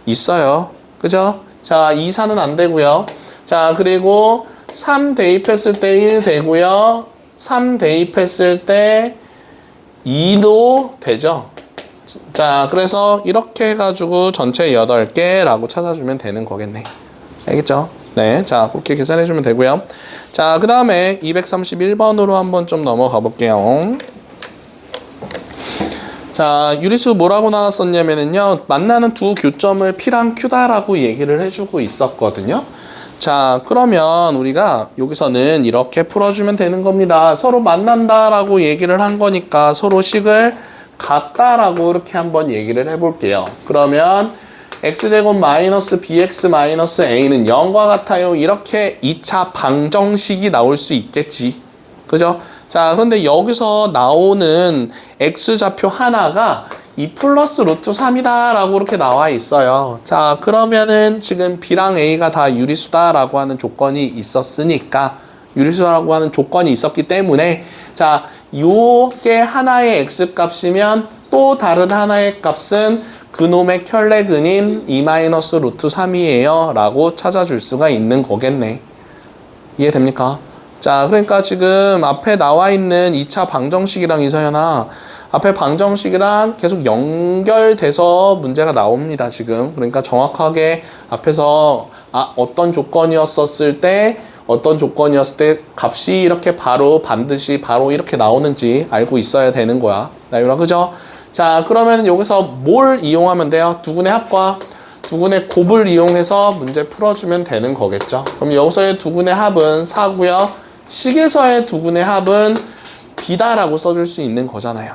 있어요. 그죠? 자, 2, 4는 안 되고요. 자, 그리고 3 대입했을 때 1 되고요. 3 대입했을 때 2도 되죠. 자, 그래서 이렇게 해가지고 전체 8개라고 찾아주면 되는 거겠네. 알겠죠? 네, 자, 그렇게 계산해주면 되고요. 자, 그 다음에 231번으로 한번 좀 넘어가 볼게요. 자, 유리수 뭐라고 나왔었냐면요. 만나는 두 교점을 P랑 Q다라고 얘기를 해주고 있었거든요. 자, 그러면 우리가 여기서는 이렇게 풀어주면 되는 겁니다. 서로 만난다라고 얘기를 한 거니까 서로 식을 같다라고 이렇게 한번 얘기를 해볼게요. 그러면 x제곱 마이너스 bx 마이너스 a는 0과 같아요. 이렇게 2차 방정식이 나올 수 있겠지. 그죠? 자, 그런데 여기서 나오는 x좌표 하나가 2 플러스 루트 3이다 라고 이렇게 나와 있어요. 자, 그러면은 지금 b랑 a가 다 유리수다 라고 하는 조건이 있었으니까 유리수라고 하는 조건이 있었기 때문에 자, 요게 하나의 x값이면 또 다른 하나의 값은 그놈의 켤레근인 2 마이너스 루트 3이에요 라고 찾아줄 수가 있는 거겠네. 이해됩니까? 자, 그러니까 지금 앞에 나와 있는 2차 방정식이랑 이서연아 앞에 방정식이랑 계속 연결돼서 문제가 나옵니다, 지금. 그러니까 정확하게 앞에서 어떤 조건이었을 때 값이 이렇게 바로 반드시 바로 이렇게 나오는지 알고 있어야 되는 거야. 나유라, 그죠? 자, 그러면 여기서 뭘 이용하면 돼요? 두근의 합과 두근의 곱을 이용해서 문제 풀어주면 되는 거겠죠. 그럼 여기서의 두근의 합은 4고요. 식에서의 두근의 합은 b다라고 써줄 수 있는 거잖아요.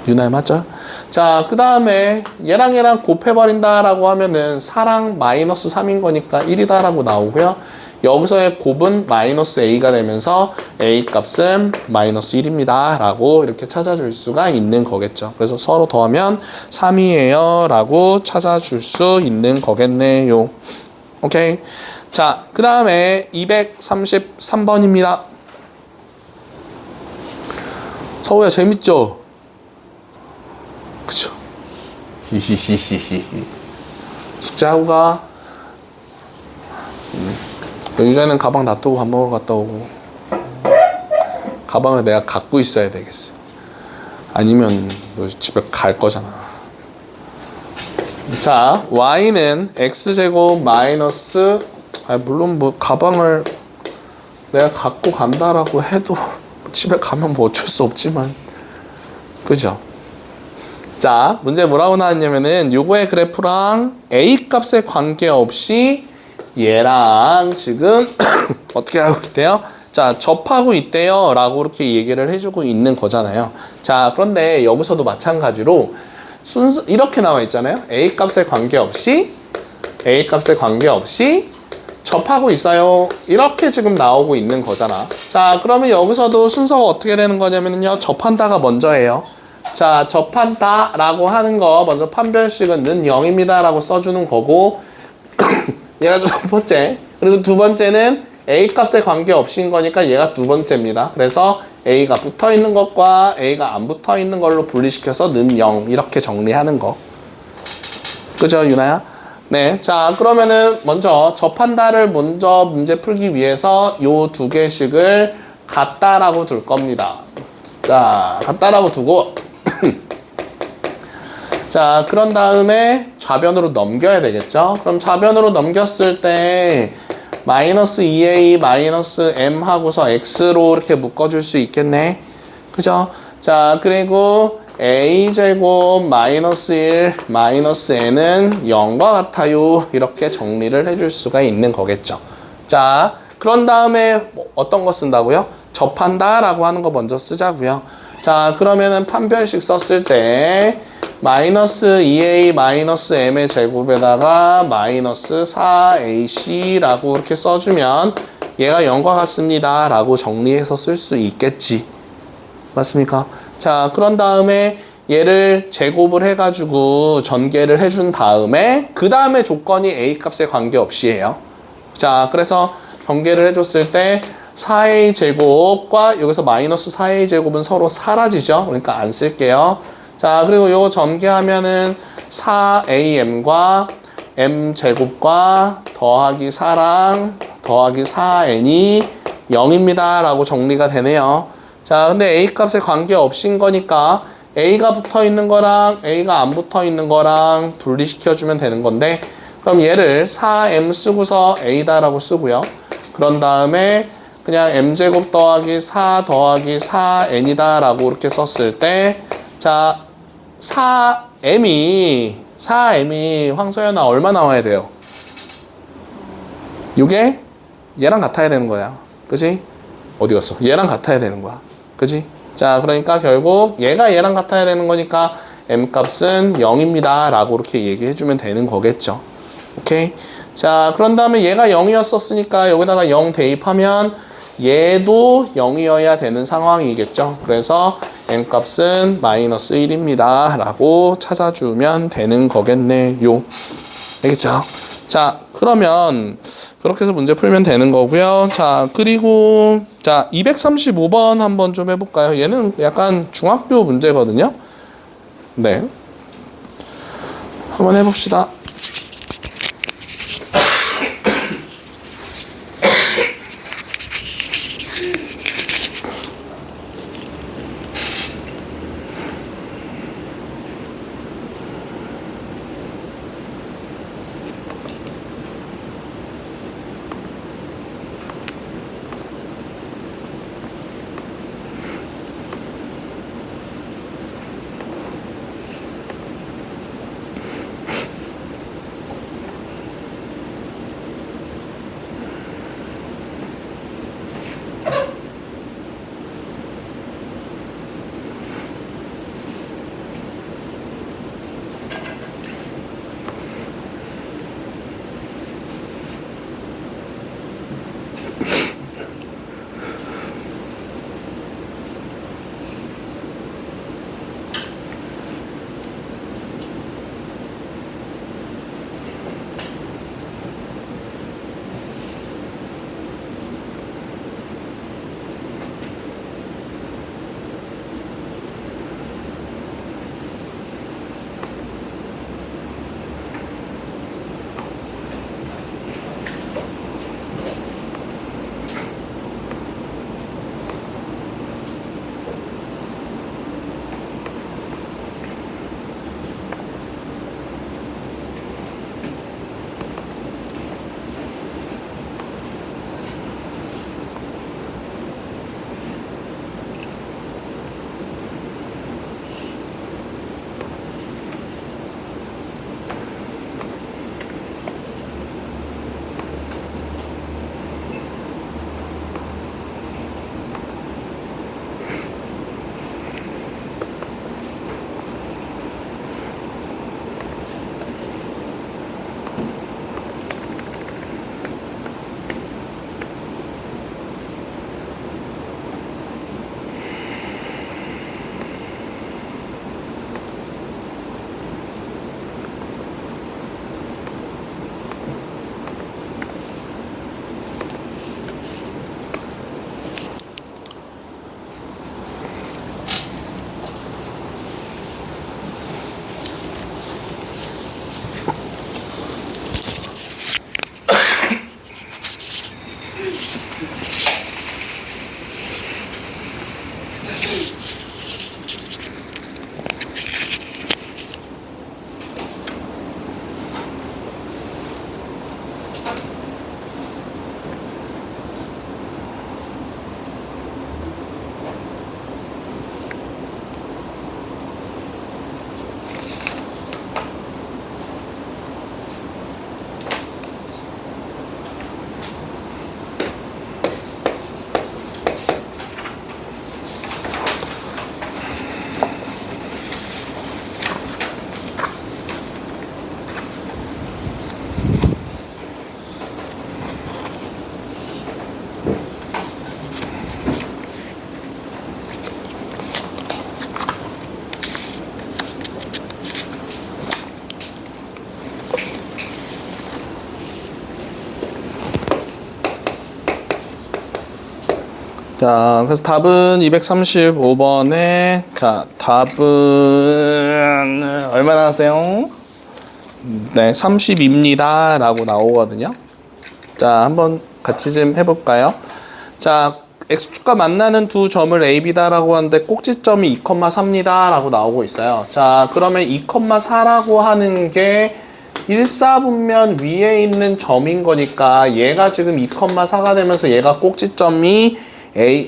유나야, 맞죠? 자, 그 다음에 얘랑 곱해버린다라고 하면은 4랑 마이너스 3인 거니까 1이다라고 나오고요. 여기서의 곱은 마이너스 a가 되면서 a 값은 마이너스 1입니다 라고 이렇게 찾아줄 수가 있는 거겠죠. 그래서 서로 더하면 3이에요 라고 찾아줄 수 있는 거겠네요. 오케이. 자, 그 다음에 233번입니다. 서우야, 재밌죠? 그쵸? 히히히히히. 숙제하고 가. 유자는 가방 놔두고 밥 먹으러 갔다 오고. 가방을 내가 갖고 있어야 되겠어. 아니면 너 집에 갈 거잖아. 자, y는 x제곱 마이너스 물론 뭐 가방을 내가 갖고 간다라고 해도 집에 가면 뭐 어쩔 수 없지만 그죠? 자, 문제 뭐라고 나왔냐면은 요거의 그래프랑 a 값에 관계없이 얘랑 지금 어떻게 하고 있대요? 자, 접하고 있대요 라고 이렇게 얘기를 해주고 있는 거잖아요. 자, 그런데 여기서도 마찬가지로 순수 이렇게 나와 있잖아요. a 값에 관계없이 접하고 있어요. 이렇게 지금 나오고 있는 거잖아. 자, 그러면 여기서도 순서가 어떻게 되는 거냐면요. 접한다가 먼저예요. 자, 접한다 라고 하는 거 먼저 판별식은 는 0입니다 라고 써주는 거고 얘가 첫 번째. 그리고 두 번째는 A 값에 관계없이인 거니까 얘가 두 번째입니다. 그래서 A가 붙어 있는 것과 A가 안 붙어 있는 걸로 분리시켜서 는 0 이렇게 정리하는 거. 그죠, 유나야? 네. 자, 그러면은 먼저 접한다를 먼저 문제 풀기 위해서 요 두 개씩을 같다라고 둘 겁니다. 자, 같다라고 두고 자, 그런 다음에 좌변으로 넘겨야 되겠죠? 그럼 좌변으로 넘겼을 때 마이너스 2a 마이너스 m 하고서 x로 이렇게 묶어줄 수 있겠네. 그죠? 자, 그리고 a제곱 마이너스 1 마이너스 n은 0과 같아요. 이렇게 정리를 해줄 수가 있는 거겠죠. 자, 그런 다음에 어떤 거 쓴다고요? 접한다 라고 하는 거 먼저 쓰자고요. 자, 그러면은 판별식 썼을 때 마이너스 2a 마이너스 m의 제곱에다가 마이너스 4ac 라고 이렇게 써주면 얘가 0과 같습니다 라고 정리해서 쓸 수 있겠지. 맞습니까? 자, 그런 다음에 얘를 제곱을 해가지고 전개를 해준 다음에 그 다음에 조건이 a 값에 관계없이 해요. 자, 그래서 전개를 해줬을 때 4a 제곱과 여기서 마이너스 4a 제곱은 서로 사라지죠. 그러니까 안 쓸게요. 자, 그리고 이거 전개하면은 4am과 m제곱과 더하기 4랑 더하기 4n이 0입니다 라고 정리가 되네요. 자, 근데 a 값에 관계없인 거니까 a가 붙어 있는 거랑 a가 안 붙어 있는 거랑 분리시켜주면 되는 건데, 그럼 얘를 4m 쓰고서 a다 라고 쓰고요. 그런 다음에 그냥 m제곱 더하기 4 더하기 4n이다 라고 이렇게 썼을 때, 자, 4m이 황소연아 얼마 나와야 돼요? 이게 얘랑 같아야 되는 거야. 그지? 어디 갔어? 얘랑 같아야 되는 거야. 그지? 자, 그러니까 결국 얘가 얘랑 같아야 되는 거니까 m 값은 0입니다 라고 이렇게 얘기해주면 되는 거겠죠. 오케이? 자, 그런 다음에 얘가 0이었었으니까 여기다가 0 대입하면 얘도 0이어야 되는 상황이겠죠. 그래서 n값은 마이너스 1입니다 라고 찾아주면 되는 거겠네요. 알겠죠? 자, 그러면 그렇게 해서 문제 풀면 되는 거고요. 자, 그리고 자 235번 한번 좀 해볼까요? 얘는 약간 중학교 문제거든요. 네, 한번 해봅시다. 자, 그래서 답은 235번에, 자, 답은 얼마나 하세요? 네, 30입니다. 라고 나오거든요. 자, 한번 같이 좀 해볼까요? 자, x축과 만나는 두 점을 a, b다라고 하는데 꼭지점이 2,4입니다. 라고 나오고 있어요. 자, 그러면 2,4라고 하는 게 1사분면 위에 있는 점인 거니까 얘가 지금 2,4가 되면서 얘가 꼭지점이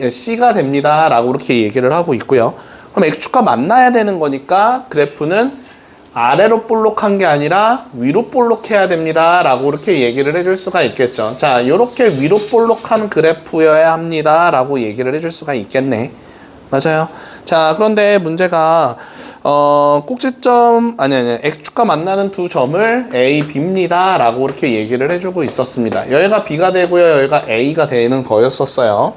C가 됩니다. 라고 이렇게 얘기를 하고 있고요. 그럼 X축과 만나야 되는 거니까 그래프는 아래로 볼록한 게 아니라 위로 볼록해야 됩니다. 라고 이렇게 얘기를 해줄 수가 있겠죠. 자, 이렇게 위로 볼록한 그래프여야 합니다. 라고 얘기를 해줄 수가 있겠네. 맞아요. 자, 그런데 문제가 꼭지점 아니 X축과 만나는 두 점을 A, B입니다. 라고 이렇게 얘기를 해주고 있었습니다. 여기가 B가 되고요. 여기가 A가 되는 거였었어요.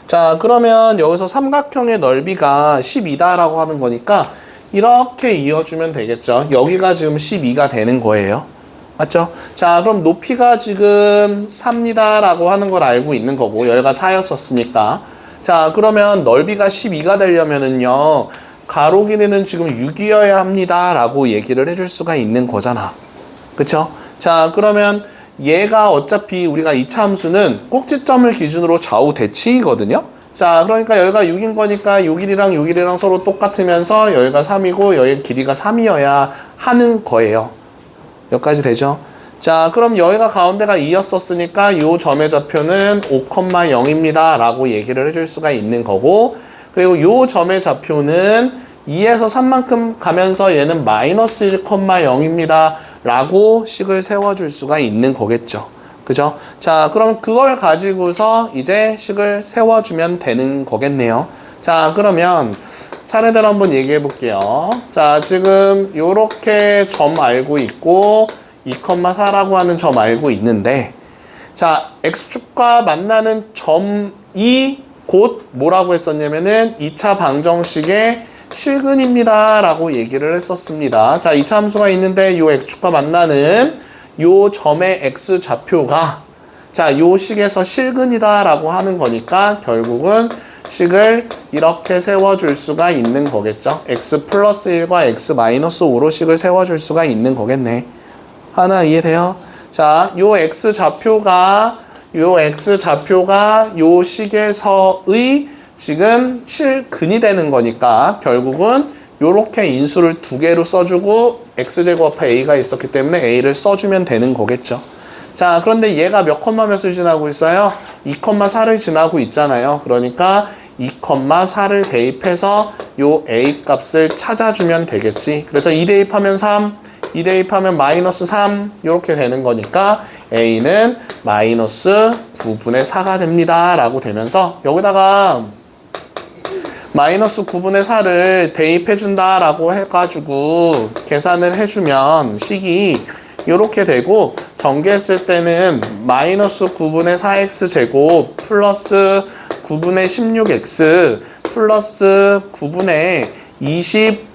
자, 그러면 여기서 삼각형의 넓이가 12다라고 하는 거니까 이렇게 이어주면 되겠죠. 여기가 지금 12가 되는 거예요. 맞죠? 자, 그럼 높이가 지금 4입니다. 라고 하는 걸 알고 있는 거고 여기가 4였었으니까 자, 그러면 넓이가 12가 되려면은요 가로 길이는 지금 6이어야 합니다. 라고 얘기를 해줄 수가 있는 거잖아. 그쵸? 자, 그러면 얘가 어차피 우리가 이차 함수는 꼭지점을 기준으로 좌우 대칭이거든요. 자, 그러니까 여기가 6인 거니까 요 길이랑 요 길이랑 서로 똑같으면서 여기가 3이고 여기 길이가 3이어야 하는 거예요. 여기까지 되죠? 자, 그럼 여기가 가운데가 2였었으니까 요 점의 좌표는 5,0입니다. 라고 얘기를 해줄 수가 있는 거고 그리고 요 점의 좌표는 2에서 3만큼 가면서 얘는 마이너스 1,0입니다. 라고 식을 세워줄 수가 있는 거겠죠. 그죠? 자, 그럼 그걸 가지고서 이제 식을 세워주면 되는 거겠네요. 자, 그러면 차례대로 한번 얘기해 볼게요. 자, 지금 요렇게 점 알고 있고 2,4라고 하는 점 알고 있는데 자, X축과 만나는 점이 곧 뭐라고 했었냐면은 2차 방정식의 실근입니다. 라고 얘기를 했었습니다. 자, 2차 함수가 있는데 요 X축과 만나는 요 점의 X 좌표가 자, 요 식에서 실근이다 라고 하는 거니까 결국은 식을 이렇게 세워줄 수가 있는 거겠죠. X 플러스 1과 X 마이너스 5로 식을 세워줄 수가 있는 거겠네. 하나 이해돼요? 자, 요 X 좌표가 요 식에서의 지금 실근이 되는 거니까 결국은 요렇게 인수를 두 개로 써주고 x제곱 앞에 a가 있었기 때문에 a를 써주면 되는 거겠죠. 자, 그런데 얘가 몇 컴마 몇을 지나고 있어요? 2,4를 지나고 있잖아요. 그러니까 2,4를 대입해서 요 a 값을 찾아주면 되겠지. 그래서 2 대입하면 3, 2 대입하면 마이너스 3 이렇게 되는 거니까 a는 마이너스 9분의 4가 됩니다. 라고 되면서 여기다가 마이너스 9분의 4를 대입해준다 라고 해가지고 계산을 해주면 식이 이렇게 되고 전개했을 때는 마이너스 9분의 4x 제곱 플러스 9분의 16x 플러스 9분의 20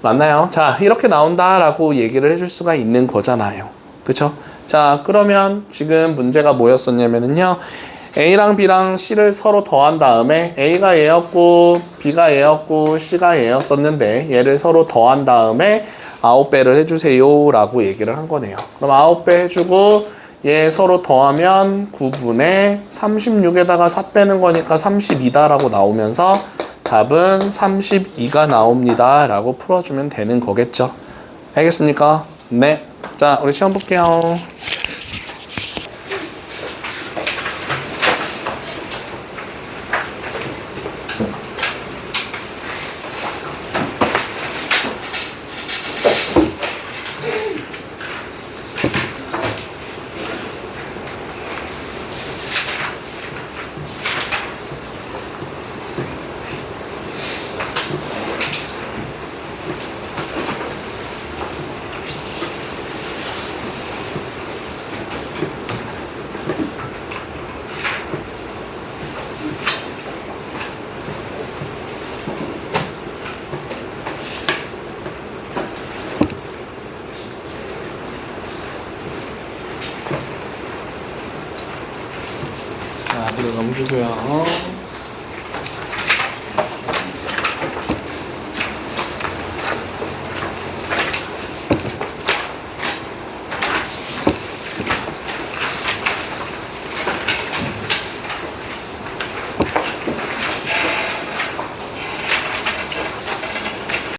맞나요? 자, 이렇게 나온다 라고 얘기를 해줄 수가 있는 거잖아요. 그쵸? 자, 그러면 지금 문제가 뭐였었냐면요 A랑 B랑 C를 서로 더한 다음에 A가 얘였고 B가 얘였고 C가 얘였었는데 얘를 서로 더한 다음에 9배를 해주세요 라고 얘기를 한 거네요. 그럼 9배 해주고 얘 서로 더하면 9분의 36에다가 4 빼는 거니까 32다 라고 나오면서 답은 32가 나옵니다 라고 풀어주면 되는 거겠죠. 알겠습니까? 네. 자, 우리 시험 볼게요. 자, 이거 넘기고요.